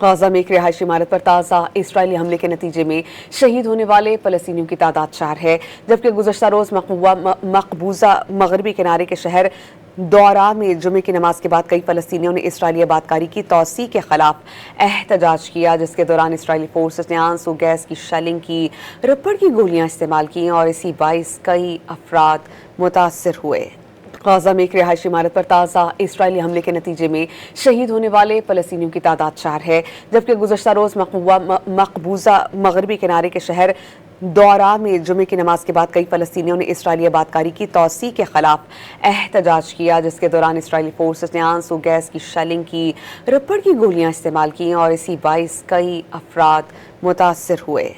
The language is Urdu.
غزہ میں ایک رہائشی عمارت پر تازہ اسرائیلی حملے کے نتیجے میں شہید ہونے والے فلسطینیوں کی تعداد 4 ہے، جبکہ گزشتہ روز مقبوضہ مغربی کنارے کے شہر دورا میں جمعے کی نماز کے بعد کئی فلسطینیوں نے اسرائیلی آبادکاری کی توسیع کے خلاف احتجاج کیا، جس کے دوران اسرائیلی فورسز نے آنسو گیس کی شیلنگ کی، ربڑ کی گولیاں استعمال کی اور اسی باعث کئی افراد متاثر ہوئے۔ غزہ میں ایک رہائشی عمارت پر تازہ اسرائیلی حملے کے نتیجے میں شہید ہونے والے فلسطینیوں کی تعداد 4 ہے، جبکہ گزشتہ روز مقبوضہ مغربی کنارے کے شہر دورا میں جمعے کی نماز کے بعد کئی فلسطینیوں نے اسرائیلی آبادکاری کی توسیع کے خلاف احتجاج کیا، جس کے دوران اسرائیلی فورسز نے آنسو گیس کی شیلنگ کی، ربڑ کی گولیاں استعمال کی اور اسی باعث کئی افراد متاثر ہوئے۔